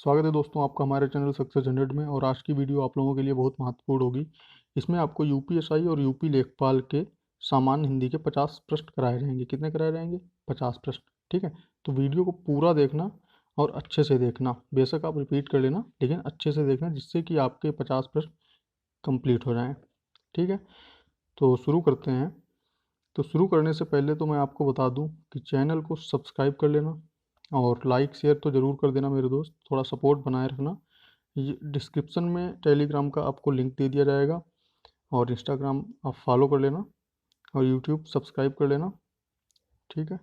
स्वागत है दोस्तों आपका हमारे चैनल सक्सेस 100 में। और आज की वीडियो आप लोगों के लिए बहुत महत्वपूर्ण होगी। इसमें आपको यूपीएसआई और यूपी लेखपाल के सामान्य हिंदी के 50 प्रश्न कराए जाएंगे। कितने कराए जाएंगे? 50 प्रश्न। ठीक है, तो वीडियो को पूरा देखना और अच्छे से देखना। बेशक आप रिपीट कर लेना, लेकिन अच्छे से देखना, जिससे कि आपके 50 प्रश्न कंप्लीट हो जाएँ। ठीक है, तो शुरू करते हैं। तो शुरू करने से पहले तो मैं आपको बता दूं कि चैनल को सब्सक्राइब कर लेना और लाइक शेयर तो ज़रूर कर देना मेरे दोस्त, थोड़ा सपोर्ट बनाए रखना। ये डिस्क्रिप्शन में टेलीग्राम का आपको लिंक दे दिया जाएगा, और इंस्टाग्राम आप फॉलो कर लेना, और यूट्यूब सब्सक्राइब कर लेना। ठीक है,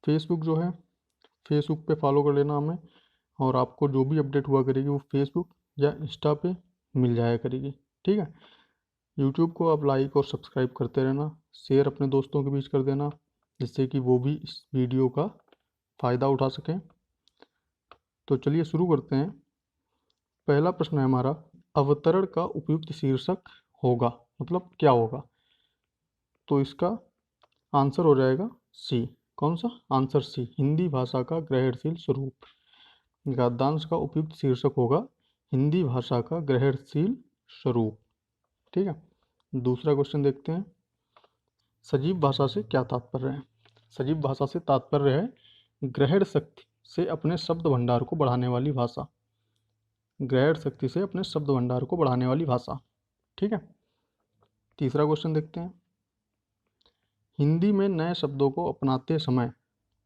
फेसबुक जो है, फेसबुक पे फॉलो कर लेना हमें, और आपको जो भी अपडेट हुआ करेगी वो फेसबुक या इंस्टा पे मिल जाया करेगी। ठीक है, यूट्यूब को आप लाइक और सब्सक्राइब करते रहना, शेयर अपने दोस्तों के बीच कर देना, जिससे कि वो भी इस वीडियो का फ़ायदा उठा सकें। तो चलिए शुरू करते हैं। पहला प्रश्न है हमारा, अवतरण का उपयुक्त शीर्षक होगा, मतलब क्या होगा? तो इसका आंसर हो जाएगा सी। कौन सा आंसर? सी, हिंदी भाषा का ग्रहणशील स्वरूप। गद्यांश का उपयुक्त शीर्षक होगा हिंदी भाषा का ग्रहणशील स्वरूप। ठीक है, दूसरा क्वेश्चन देखते हैं। सजीव भाषा से क्या तात्पर्य है? सजीव भाषा से तात्पर्य है ग्रहण शक्ति से अपने शब्द भंडार को बढ़ाने वाली भाषा। ग्रहण शक्ति से अपने शब्द भंडार को बढ़ाने वाली भाषा। ठीक है, तीसरा क्वेश्चन देखते हैं। हिंदी में नए शब्दों को अपनाते समय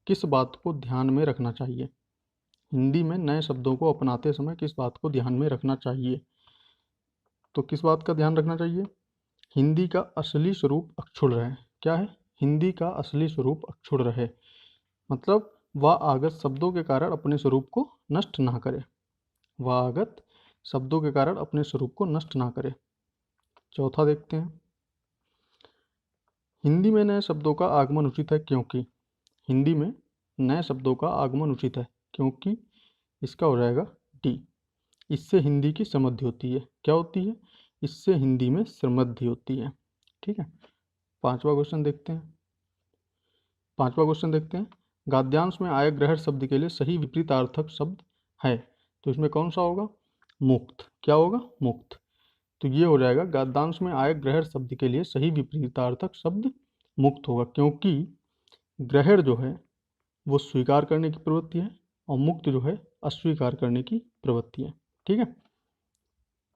किस बात को ध्यान में रखना चाहिए? हिंदी में नए शब्दों को अपनाते समय किस बात को ध्यान में रखना चाहिए? तो किस बात का ध्यान रखना चाहिए? हिंदी का असली स्वरूप अक्षुण्ण रहे। क्या है? हिंदी का असली स्वरूप अक्षुण्ण रहे, मतलब वह आगत शब्दों के कारण अपने स्वरूप को नष्ट ना करे। वह आगत शब्दों के कारण अपने स्वरूप को नष्ट ना करे। चौथा देखते हैं। हिंदी में नए शब्दों का आगमन उचित है क्योंकि। हिंदी में नए शब्दों का आगमन उचित है क्योंकि इसका हो जाएगा डी। इससे हिंदी की समृद्धि होती है। क्या होती है? इससे हिंदी में समृद्धि होती है। ठीक है, पांचवा क्वेश्चन देखते हैं। गद्यांश में आय ग्रहण शब्द के लिए सही विपरीतार्थक शब्द है, तो इसमें कौन सा होगा? मुक्त। क्या होगा? मुक्त। तो ये हो जाएगा, गद्यांश में आय ग्रहण शब्द के लिए सही विपरीतार्थक शब्द मुक्त होगा, क्योंकि ग्रहण जो है वो स्वीकार करने की प्रवृत्ति है, और मुक्त जो है अस्वीकार करने की प्रवृत्ति है। ठीक है,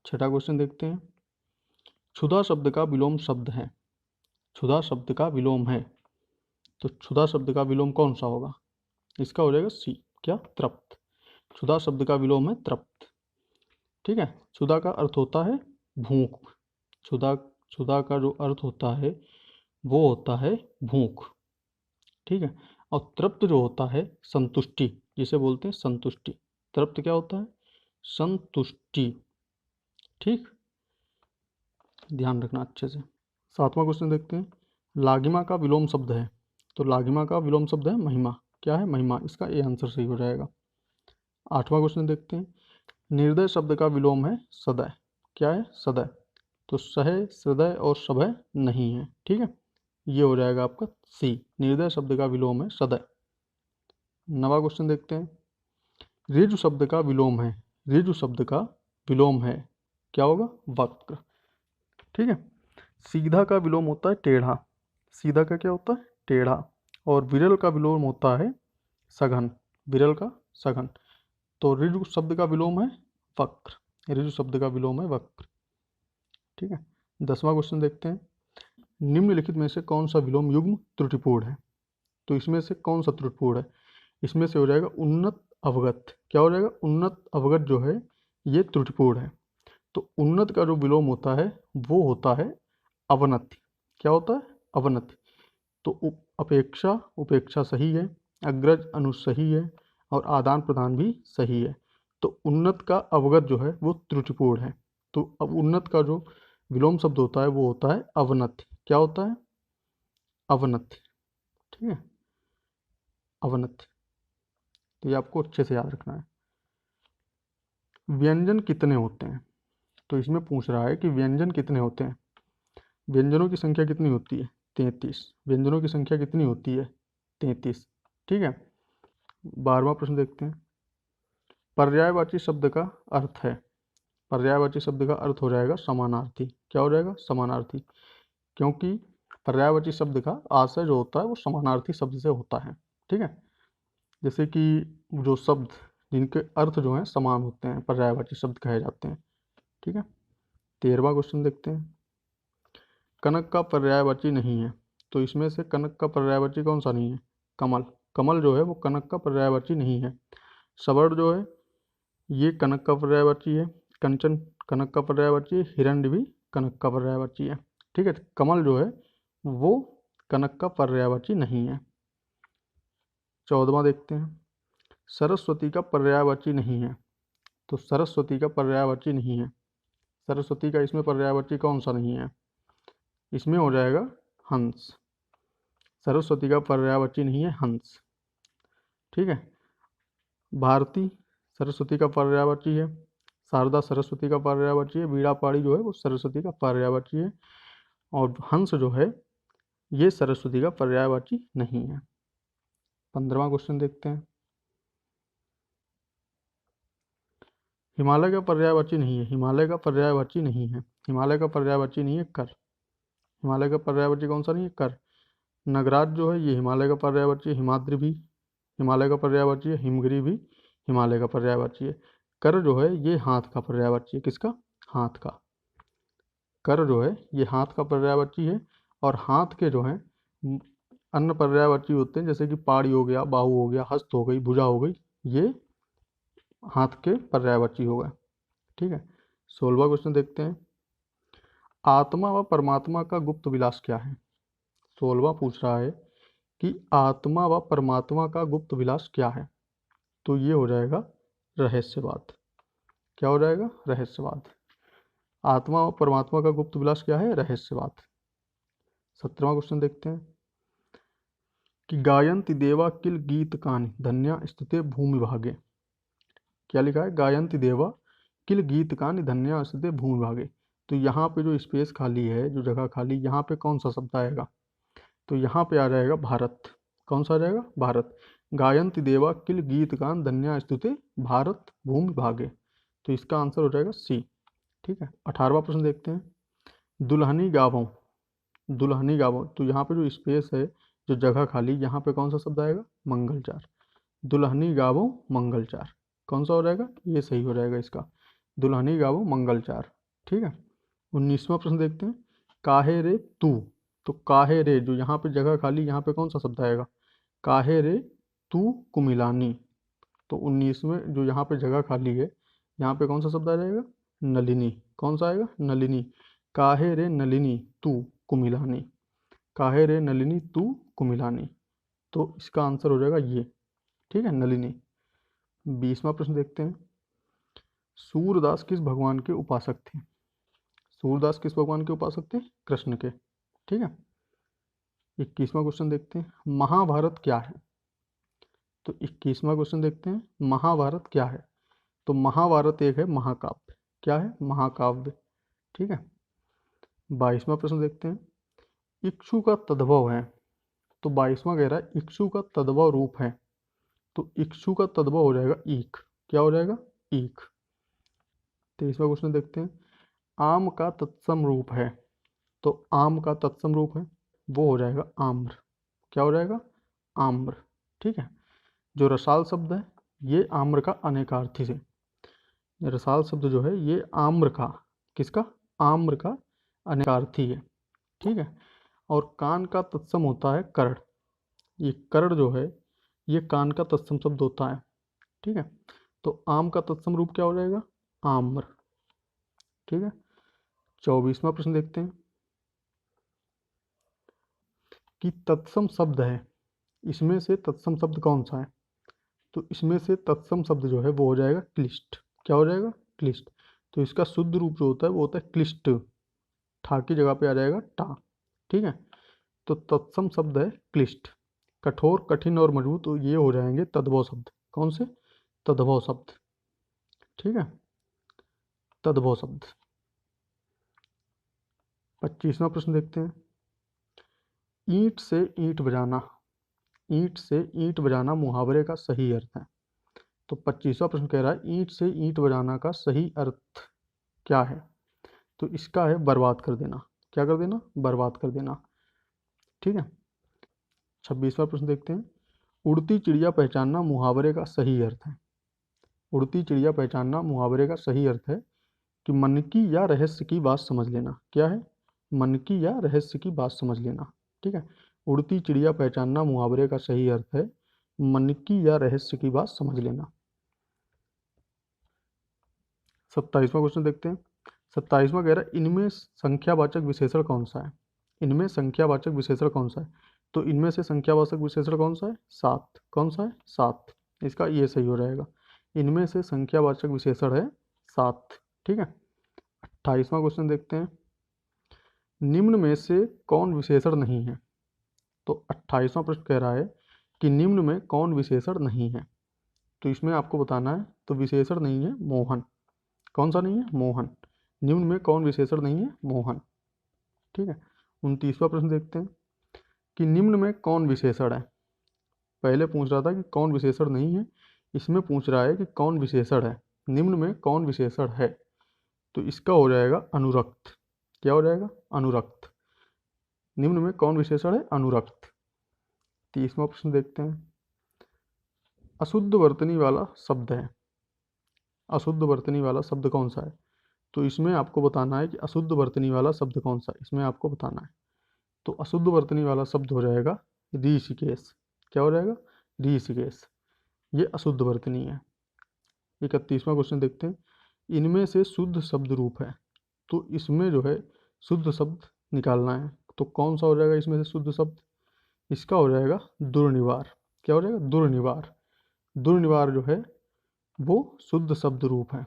छठा क्वेश्चन देखते हैं। क्षुधा शब्द का विलोम शब्द है। क्षुधा शब्द का विलोम है, तो क्षुधा शब्द का विलोम कौन सा होगा? इसका हो जाएगा सी। क्या? तृप्त। क्षुधा शब्द का विलोम है तृप्त। ठीक है, क्षुधा का अर्थ होता है भूख। क्षुधा क्षुधा का जो अर्थ होता है वो होता है भूख। ठीक है, और तृप्त जो होता है संतुष्टि, जिसे बोलते हैं संतुष्टि। तृप्त क्या होता है? संतुष्टि। ठीक, ध्यान रखना अच्छे से। सातवां क्वेश्चन देखते हैं। लागिमा का विलोम शब्द है, तो लागिमा का विलोम शब्द है महिमा। क्या है? महिमा। इसका ए आंसर सही हो जाएगा। आठवां क्वेश्चन देखते हैं। निर्दय शब्द का विलोम है सदय। क्या है? सदय। तो सह, सदय और सभय नहीं है। ठीक है, ये हो जाएगा आपका सी। निर्दय शब्द का विलोम है सदय। नवा क्वेश्चन देखते हैं। ऋजु शब्द का विलोम है। ऋजु शब्द का विलोम है, क्या होगा? वक्र। ठीक है, सीधा का विलोम होता है टेढ़ा। सीधा का क्या होता है? टेढ़ा। और विरल का विलोम होता है सघन। विरल का सघन। तो ऋजु शब्द का विलोम है वक्र। ऋजु शब्द का विलोम है वक्र। ठीक है, 10वां क्वेश्चन देखते हैं। निम्नलिखित में से कौन सा विलोम युग्म त्रुटिपूर्ण है? तो इसमें से कौन सा त्रुटिपूर्ण है? इसमें से हो जाएगा उन्नत अवगत। क्या हो जाएगा? उन्नत अवगत जो है ये त्रुटिपूर्ण है। तो उन्नत का जो विलोम होता है वो होता है अवनति। क्या होता है? अवनति। तो अपेक्षा, उपेक्षा सही है, अग्रज अनुज सही है, और आदान प्रदान भी सही है। तो उन्नत का अवगत जो है वो त्रुटिपूर्ण है। तो अब उन्नत का जो विलोम शब्द होता है वो होता है अवनति। क्या होता है? अवनति। ठीक है, अवनति। तो ये आपको अच्छे से याद रखना है। व्यंजन कितने होते हैं? तो इसमें पूछ रहा है कि व्यंजन कितने होते हैं। व्यंजनों की संख्या कितनी होती है? 33। व्यंजनों की संख्या कितनी होती है? 33। ठीक है, 12वां प्रश्न देखते हैं। पर्यायवाची शब्द का अर्थ है, पर्यायवाची शब्द का अर्थ हो जाएगा समानार्थी। क्या हो जाएगा? समानार्थी। क्योंकि पर्यायवाची शब्द का आशय जो होता है वो समानार्थी शब्द से होता है। ठीक है, जैसे कि जो शब्द जिनके अर्थ जो हैं समान होते हैं पर्यायवाची शब्द कहे जाते हैं। ठीक है, 13वां क्वेश्चन देखते हैं। कनक का पर्यायवाची नहीं है, तो इसमें से कनक का पर्यायवाची कौन सा नहीं है? कमल। कमल जो है वो कनक का पर्यायवाची नहीं है। स्वर्ण जो है ये कनक का पर्यायवाची है। कंचन कनक का पर्यायवाची है। हिरण्य भी कनक का पर्यायवाची है। ठीक है, तो कमल जो है वो कनक का पर्यायवाची नहीं है। 14वां देखते हैं। सरस्वती का पर्यायवाची नहीं है, तो सरस्वती का पर्यायवाची नहीं है। सरस्वती का इसमें पर्यायवाची कौन सा नहीं है? इसमें हो जाएगा हंस। सरस्वती का पर्यायवाची नहीं है हंस। ठीक है, भारती सरस्वती का पर्यायवाची है। शारदा सरस्वती का पर्यायवाची है। बीड़ा पाड़ी जो है वो सरस्वती का पर्यायवाची है। और हंस जो है ये सरस्वती का पर्यायवाची नहीं है। 15वां क्वेश्चन देखते हैं। हिमालय का पर्यायवाची नहीं है, हिमालय का पर्यायवाची नहीं है। हिमालय का पर्यायवाची नहीं है कर। हिमालय का पर्यायवाची कौन सा नहीं है? कर। नगराज जो है ये हिमालय का पर्यायवाची है। हिमाद्री भी हिमालय का पर्यायवाची है। हिमगिरी भी हिमालय का पर्यायवाची है। कर जो है ये हाथ का पर्यायवाची है। किसका? हाथ का। कर जो है ये हाथ का पर्यायवाची है। और हाथ के जो है अन्य पर्यायवाची होते हैं, जैसे कि पाड़ी हो गया, बाहु हो गया, हस्त हो गई, भुजा हो गई, ये हाथ के पर्यायवाची हो गए। ठीक है, 16वां क्वेश्चन देखते हैं। आत्मा व परमात्मा का गुप्त विलास क्या है? 16वां पूछ रहा है कि आत्मा व परमात्मा का गुप्त विलास क्या है? तो ये हो जाएगा रहस्यवाद। क्या हो जाएगा? रहस्यवाद। आत्मा और परमात्मा का गुप्त विलास क्या है? रहस्यवाद। 17वां क्वेश्चन देखते हैं कि गायन्ति देवा किल गीत कानि धन्या स्तुते भूमि भागे। क्या लिखा है? गायन्ति देवा किल गीत कानि धन्या स्तुते भूमि भागे। तो यहाँ पे जो स्पेस खाली है, जो जगह खाली, यहाँ पे कौन सा शब्द आएगा? तो यहाँ पे आ जाएगा भारत। कौन सा आ जाएगा? भारत। गायन्ति देवा किल गीत कान धन्या स्तुते भारत भूमि भागे। तो इसका आंसर हो जाएगा सी। ठीक है, 18वां प्रश्न देखते हैं। दुल्हनी गावों, दुल्हनी गावों, तो यहाँ पे जो स्पेस है, जो जगह खाली, यहाँ पे कौन सा शब्द आएगा? मंगलचार। दुल्हनी गावों मंगलचार। कौन सा हो जाएगा? ये सही हो जाएगा इसका, दुल्हनी गावों मंगलचार। ठीक है, 19वां प्रश्न देखते हैं। काहे रे तू, तो काहे रे जो यहाँ पे जगह खाली, यहाँ पे कौन सा शब्द आएगा? काहे रे तू कुमिलानी। तो 19वें जो यहाँ पे जगह खाली है, यहाँ पे कौन सा शब्द आ जाएगा? नलिनी। कौन सा आएगा? नलिनी। काहे रे नलिनी तू कुमिलानी। काहे रे नलिनी तू कुमिलानी। तो इसका आंसर हो जाएगा ये। ठीक है, नलिनी। 20वां प्रश्न देखते हैं। सूरदास किस भगवान के उपासक थे? सूरदास किस भगवान के उपासक थे? कृष्ण के। ठीक है, 21वां क्वेश्चन देखते हैं। महाभारत क्या है? तो 21वां क्वेश्चन देखते हैं। महाभारत क्या है? तो महाभारत एक है महाकाव्य। क्या है? महाकाव्य। ठीक है, 22वां प्रश्न देखते हैं। इक्षु का तद्भव है, तो 22वां कह रहा है इक्षु का तद्भव रूप है। तो इक्षु का तद्भव हो जाएगा ईख। क्या हो जाएगा? ईख। 23वां क्वेश्चन देखते हैं। आम का तत्सम रूप है, तो आम का तत्सम रूप है वो हो जाएगा आम्र। क्या हो जाएगा? आम्र। ठीक है, जो रसाल शब्द है ये आम्र का अनेकार्थी से, रसाल शब्द जो है ये आम्र का, किसका? आम्र का अनेकार्थी है। ठीक है, और कान का तत्सम होता है कर्ण। ये कर्ण जो है ये कान का तत्सम शब्द होता है। ठीक है, तो आम का तत्सम रूप क्या हो जाएगा? आम्र। ठीक है, 24वां प्रश्न देखते हैं कि तत्सम शब्द है, इसमें से तत्सम शब्द कौन सा है? तो इसमें से तत्सम शब्द जो है वो हो जाएगा क्लिष्ट। क्या हो जाएगा? क्लिष्ट। तो इसका शुद्ध रूप जो होता है वो होता है क्लिष्ट। ठा की जगह पे आ जाएगा टा। ठीक है, तो तत्सम शब्द है क्लिष्ट। कठोर, कठिन और मजबूत, तो ये हो जाएंगे तद्भव शब्द। कौन से? तद्भव शब्द। ठीक है, तद्भव शब्द। 25वां प्रश्न देखते हैं। ईंट से ईंट बजाना, ईंट से ईंट बजाना मुहावरे का सही अर्थ है। तो 25वां प्रश्न कह रहा है ईंट से ईंट बजाना का सही अर्थ क्या है। तो इसका है बर्बाद कर देना। क्या कर देना? बर्बाद कर देना। ठीक है। 26वां प्रश्न देखते हैं। उड़ती चिड़िया पहचानना मुहावरे का सही अर्थ है। उड़ती चिड़िया पहचानना मुहावरे का सही अर्थ है कि मन की या रहस्य की बात समझ लेना। क्या है? मन की या रहस्य की बात समझ लेना। ठीक है। उड़ती चिड़िया पहचानना मुहावरे का सही अर्थ है मन की या रहस्य की बात समझ लेना। 27वां क्वेश्चन देखते हैं। 27वां कह रहा है इनमें संख्यावाचक विशेषण कौन सा है। इनमें संख्यावाचक विशेषण कौन सा है। तो इनमें से संख्यावाचक विशेषण कौन सा है? सात। कौन सा है? सात। इसका ये सही हो जाएगा। इनमें से संख्यावाचक विशेषण है सात। ठीक है। 28वां क्वेश्चन देखते हैं। निम्न में से कौन विशेषण नहीं है। तो 28वां प्रश्न कह रहा है कि निम्न में कौन विशेषण नहीं है। तो इसमें आपको बताना है। तो विशेषण नहीं है मोहन। कौन सा नहीं है? मोहन। निम्न में कौन विशेषण नहीं है? मोहन। ठीक है। 29वां प्रश्न देखते हैं कि निम्न में कौन विशेषण है। पहले पूछ रहा था कि कौन विशेषण नहीं है, इसमें पूछ रहा है कि कौन विशेषण है। निम्न में कौन विशेषण है। तो इसका हो जाएगा अनुरक्त। क्या हो जाएगा? अनुरक्त। निम्न में कौन विशेषण है? अनुरक्त। 30वां प्रश्न देखते हैं। अशुद्ध वर्तनी वाला शब्द है। अशुद्ध वर्तनी वाला शब्द कौन सा है। तो इसमें आपको बताना है कि अशुद्ध वर्तनी वाला शब्द कौन सा है। इसमें आपको बताना है। तो अशुद्ध वर्तनी वाला शब्द हो जाएगा ऋषिकेश। क्या हो जाएगा? ऋषिकेश। ये अशुद्ध वर्तनी है। 31वां क्वेश्चन देखते हैं। इनमें से शुद्ध शब्द रूप है। तो इसमें जो है शुद्ध शब्द निकालना है। तो कौन सा हो जाएगा इसमें से शुद्ध शब्द। इसका हो जाएगा दुर्निवार। क्या हो जाएगा? दुर्निवार। दुर्निवार जो है वो शुद्ध शब्द रूप है।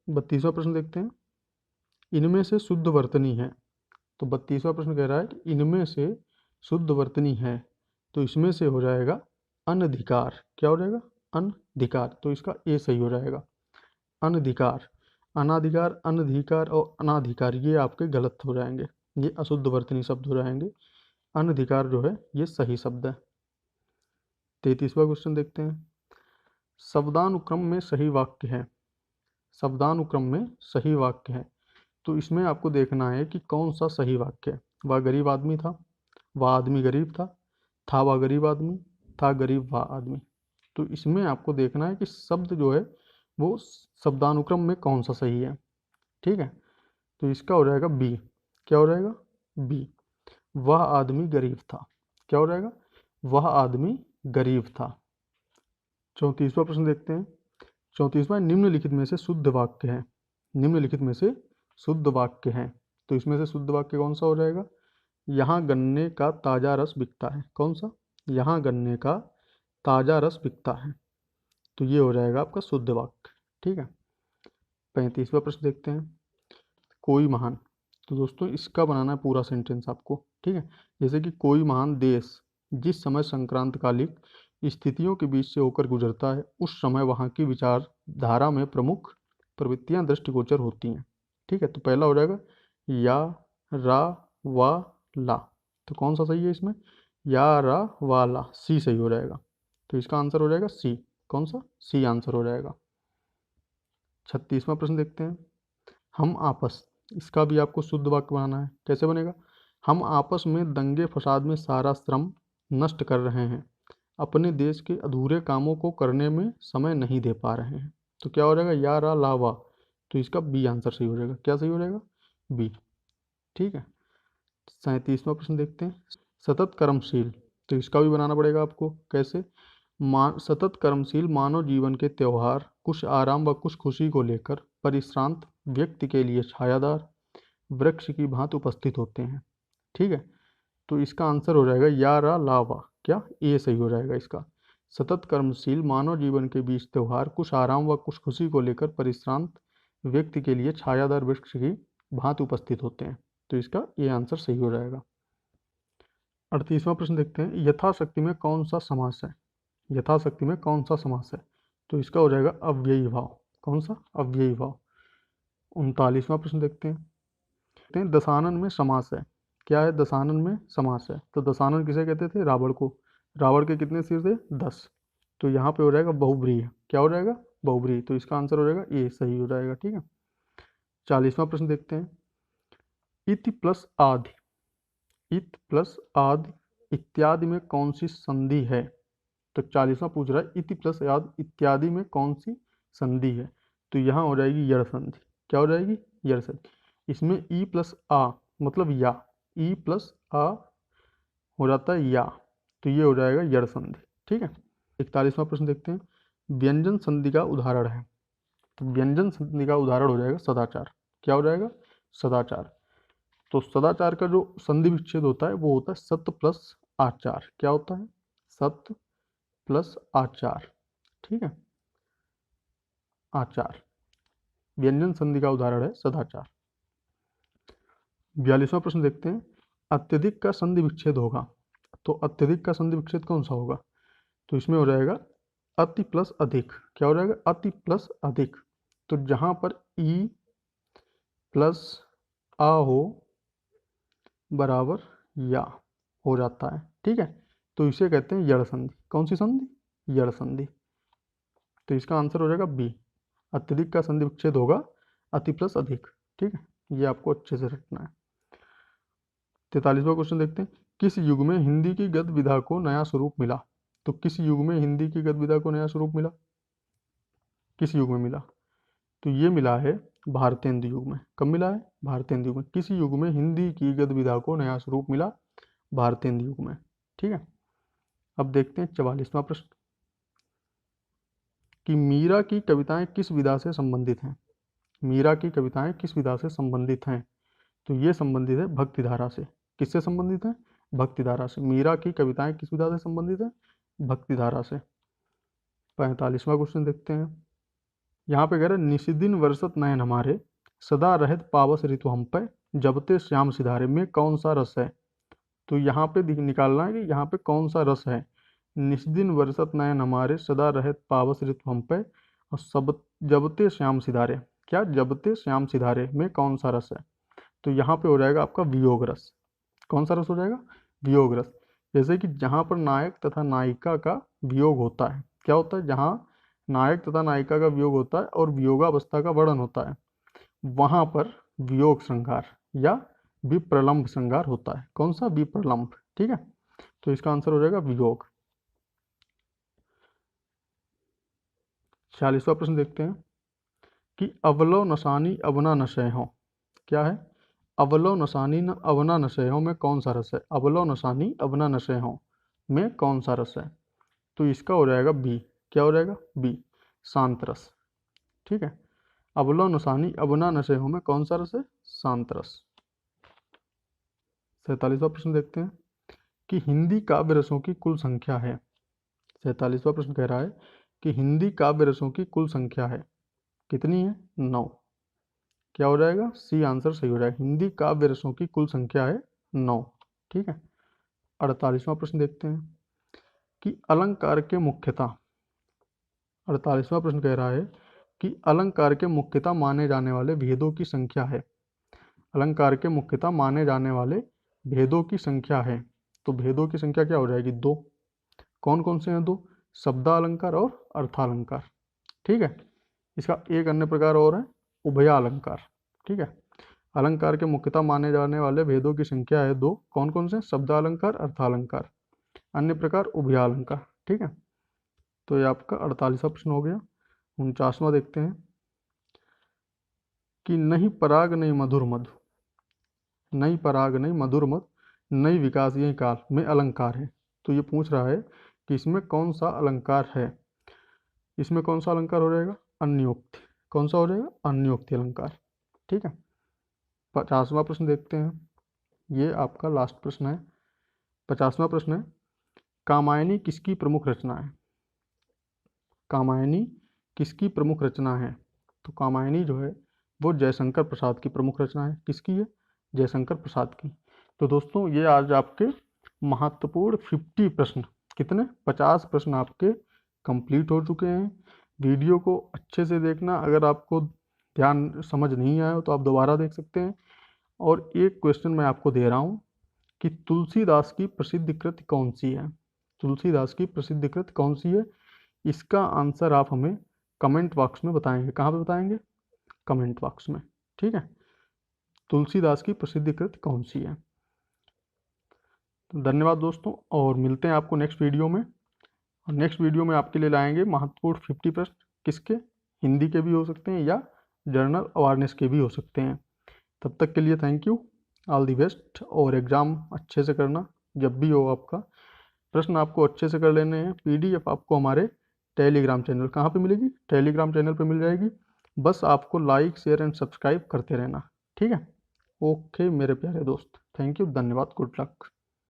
32वां प्रश्न देखते हैं। इनमें से शुद्ध वर्तनी है। तो 32वां प्रश्न कह रहा है कि इनमें से शुद्ध वर्तनी है। तो इसमें से हो जाएगा अनधिकार। क्या हो जाएगा? अनधिकार। तो इसका ए सही हो जाएगा। अनधिकार। अनाधिकार, अनधिकार और अनाधिकार ये आपके गलत हो जाएंगे। ये अशुद्ध वर्तनी शब्द हो जाएंगे। अनधिकार जो है ये सही शब्द है। 33वां क्वेश्चन देखते हैं। शब्दानुक्रम में सही वाक्य है। शब्दानुक्रम में सही वाक्य है। तो इसमें आपको देखना है कि कौन सा सही वाक्य है। वह गरीब आदमी था, वह आदमी गरीब था वह गरीब आदमी, था गरीब वह आदमी। तो इसमें आपको देखना है कि शब्द जो है वो शब्दानुक्रम में कौन सा सही है। ठीक है। तो इसका हो जाएगा बी। क्या हो जाएगा? बी। वह आदमी गरीब था। क्या हो जाएगा? वह आदमी गरीब था। 34वां प्रश्न देखते हैं। 34वां निम्नलिखित में से शुद्ध वाक्य है। निम्नलिखित में से शुद्ध वाक्य है। तो इसमें से शुद्ध वाक्य कौन सा हो जाएगा। यहाँ गन्ने का ताज़ा रस बिकता है। कौन सा? यहाँ गन्ने का ताज़ा रस बिकता है। तो ये हो जाएगा आपका शुद्ध वाक्य। ठीक है। 35वां प्रश्न देखते हैं। कोई महान। तो दोस्तों इसका बनाना है पूरा सेंटेंस आपको। ठीक है। जैसे कि कोई महान देश जिस समय संक्रांतकालिक स्थितियों के बीच से होकर गुजरता है उस समय वहाँ की विचारधारा में प्रमुख प्रवृत्तियाँ दृष्टिगोचर होती हैं। ठीक है। तो पहला हो जाएगा या, रा, वा, ला। तो कौन सा सही है इसमें? या, रा, वा, ला। सी सही हो जाएगा। तो इसका आंसर हो जाएगा सी। कौन सा? सी आंसर हो जाएगा। 36वां प्रश्न देखते हैं। हम आपस। इसका भी आपको शुद्ध वाक्य बनाना है। कैसे बनेगा? हम आपस में दंगे फसाद में सारा श्रम नष्ट कर रहे हैं, अपने देश के अधूरे कामों को करने में समय नहीं दे पा रहे हैं। तो क्या हो जाएगा? या, रा, ला, वा। तो इसका बी आंसर सही हो जाएगा। क्या सही हो जाएगा? बी। ठीक है। 37वां प्रश्न देखते हैं। सतत कर्मशील। तो इसका भी बनाना पड़ेगा आपको। कैसे? सतत कर्मशील मानव जीवन के त्यौहार कुछ आराम व कुछ खुशी को लेकर परिश्रांत व्यक्ति के लिए छायादार वृक्ष की भांति उपस्थित होते हैं। ठीक है। तो इसका आंसर हो जाएगा या, रा, ला, वा। क्या? ए सही हो जाएगा इसका। सतत कर्मशील मानव जीवन के बीच त्यौहार कुछ आराम व कुछ खुशी को लेकर परिश्रांत व्यक्ति के लिए छायादार वृक्ष की भांति उपस्थित होते हैं। तो इसका ये आंसर सही हो जाएगा। 38वां प्रश्न देखते हैं। यथाशक्ति में कौन सा समास है। यथाशक्ति में कौन सा समास है। तो इसका हो जाएगा अव्ययी भाव। कौन सा? अव्ययी भाव। 39वां प्रश्न देखते हैं। दशानन में समास है। क्या है? दशानन में समास है। तो दशानन किसे कहते थे? रावण को। रावण के कितने सिर थे? 10। तो यहाँ पे हो जाएगा बहुब्रीहि। क्या हो जाएगा? बहुब्रीहि। तो इसका आंसर हो जाएगा ए, सही हो जाएगा। ठीक है। 40वां प्रश्न देखते हैं। इति प्लस आदि, इत प्लस आदि इत्यादि में कौन सी संधि है? तो 40वां पूछ रहा है इति प्लस आदि इत्यादि में कौन सी संधि है? तो यहाँ हो जाएगी यड़ संधि। क्या हो जाएगी? यड़ संधि। इसमें ई प्लस आ मतलब या, ई प्लस आ हो जाता है या, तो ये हो जाएगा यड़ संधि। ठीक है। 41वां प्रश्न देखते हैं। व्यंजन संधि का उदाहरण है। तो व्यंजन संधि का उदाहरण हो जाएगा सदाचार। क्या हो जाएगा? सदाचार। तो सदाचार का जो संधि विच्छेद होता है वो होता है सत प्लस आचार। क्या होता है? सत प्लस आचार। ठीक है। आचार। व्यंजन संधि का उदाहरण है सदाचार। 42वां प्रश्न देखते हैं। अत्यधिक का संधि विच्छेद होगा। तो अत्यधिक का संधि विच्छेद कौन सा होगा? तो इसमें हो जाएगा अति प्लस अधिक। क्या हो जाएगा? अति प्लस अधिक। तो जहां पर ई प्लस आ हो बराबर या हो जाता है। ठीक है। तो इसे कहते हैं यड़ संधि। कौन सी संधि? यड़ संधि। तो इसका आंसर हो जाएगा बी, अत्यधिक का संधि विच्छेद होगा अति प्लस अधिक। ठीक है। ये आपको अच्छे से रखना है। 43वां क्वेश्चन देखते हैं। किस युग में हिंदी की गद्य विधा को नया स्वरूप मिला? तो किस युग में हिंदी की गद्य विधा को नया स्वरूप मिला? किस युग में मिला? तो ये मिला है भारतेंदु युग में। कब मिला है? भारतेंदु युग में। किस युग में हिंदी की गद्य विधा को नया स्वरूप मिला? भारतेंदु युग में। ठीक है। अब देखते हैं 44वां प्रश्न कि मीरा की कविताएं किस विधा से संबंधित हैं? मीरा की कविताएं किस विधा से संबंधित हैं? तो ये संबंधित है भक्ति धारा से। किससे संबंधित है? भक्ति धारा से। मीरा की कविताएं किस विधा से संबंधित है? भक्ति धारा से। 45वां क्वेश्चन देखते हैं। यहाँ पे कह रहे निशिदिन वर्षत नयन हमारे, सदा रहत पावस ऋतु हम पे, जबते श्याम सिधारे में कौन सा रस है? तो यहाँ पे निकालना है कि यहाँ पे कौन सा रस है। निशिदिन वर्षत नयन हमारे, सदा रहत पावस ऋतु हम पे, और सब जबते श्याम सिधारे। क्या? जबते श्याम सिधारे में कौन सा रस है? तो यहाँ पे हो जाएगा आपका वियोग रस। कौन सा रस हो जाएगा? वियोग रस। जैसे कि जहाँ पर नायक तथा नायिका का वियोग होता है। क्या होता है? जहाँ नायक तथा नायिका का वियोग होता है और वियोगावस्था का वर्णन होता है, वहां पर वियोग श्रृंगार या विप्रलंब श्रृंगार होता है। कौन सा? विप्रलंब। ठीक है। तो इसका आंसर हो जाएगा वियोग। 46वां प्रश्न देखते हैं कि अवलव नशानी अवना नशय हो। क्या है? अवलव नशानी न अवना नशय हो में कौन सा रस है? अवलव नशानी अवना नशय हो में कौन सा रस है? तो इसका हो जाएगा बी। क्या हो जाएगा? बी, शांत रस। ठीक है। अवलव नशानी अवना नशय हो में कौन सा रस है? शांत रस। 47वां प्रश्न देखते हैं कि हिंदी काव्य रसों की कुल संख्या है। 47वां प्रश्न कह रहा है कि हिंदी काव्य रसों की कुल संख्या है। कितनी है? 9। क्या हो जाएगा? सी आंसर सही हो जाएगा। हिंदी काव्य रसों की कुल संख्या है 9। ठीक है। 48वां प्रश्न देखते हैं कि अलंकार के मुख्यतः, 48वां प्रश्न कह रहा है कि अलंकार के मुख्यतः माने जाने वाले भेदों की संख्या है। अलंकार के मुख्यतः माने जाने वाले भेदों की संख्या है। तो भेदों की संख्या क्या हो जाएगी? 2। कौन कौन से हैं 2? शब्दालंकार और अर्थालंकार। ठीक है। इसका एक अन्य प्रकार और है उभयालंकार। ठीक है। अलंकार के मुख्यतः माने जाने वाले भेदों की संख्या है 2। कौन कौन से? शब्दालंकार, अर्थालंकार। अन्य प्रकार उभयालंकार। ठीक है। तो ये आपका 48वां प्रश्न हो गया। 49वां देखते हैं कि नहीं पराग नहीं मधुर मधु, नहीं पराग नहीं मधुर मधु, नहीं विकास यही काल में अलंकार है। तो ये पूछ रहा है कि इसमें कौन सा अलंकार है? इसमें कौन सा अलंकार हो जाएगा? अन्योक्ति। कौन सा हो जाएगा? अन्योक्ति अलंकार। ठीक है। 50वां प्रश्न देखते हैं। ये आपका लास्ट प्रश्न है। 50वां प्रश्न है कामायनी किसकी प्रमुख रचना है? कामायनी किसकी प्रमुख रचना है? तो कामायनी जो है वो जयशंकर प्रसाद की प्रमुख रचना है। किसकी है? जयशंकर प्रसाद की। तो दोस्तों ये आज आपके महत्वपूर्ण 50 प्रश्न, कितने? 50 प्रश्न आपके कंप्लीट हो चुके हैं। वीडियो को अच्छे से देखना। अगर आपको ध्यान समझ नहीं आया हो तो आप दोबारा देख सकते हैं। और एक क्वेश्चन मैं आपको दे रहा हूँ कि तुलसीदास की प्रसिद्ध कृति कौन सी है? तुलसीदास की प्रसिद्ध कृति कौन सी है? इसका आंसर आप हमें कमेंट बॉक्स में बताएंगे। कहाँ पे बताएंगे? कमेंट बॉक्स में। ठीक है, तुलसीदास की प्रसिद्ध कृति कौन सी है? तो धन्यवाद दोस्तों, और मिलते हैं आपको नेक्स्ट वीडियो में। और नेक्स्ट वीडियो में आपके लिए लाएंगे महत्वपूर्ण 50 प्रश्न, किसके? हिंदी के भी हो सकते हैं या जनरल अवेयरनेस के भी हो सकते हैं। तब तक के लिए thank you, all the best, और एग्ज़ाम अच्छे से करना। जब भी हो आपका प्रश्न आपको अच्छे से कर लेने हैं। पीडीएफ आपको हमारे टेलीग्राम चैनल, कहाँ पे मिलेगी? टेलीग्राम चैनल पे मिल जाएगी। बस आपको लाइक शेयर एंड सब्सक्राइब करते रहना। ठीक है, ओके मेरे प्यारे दोस्त, थैंक यू, धन्यवाद, गुड लक।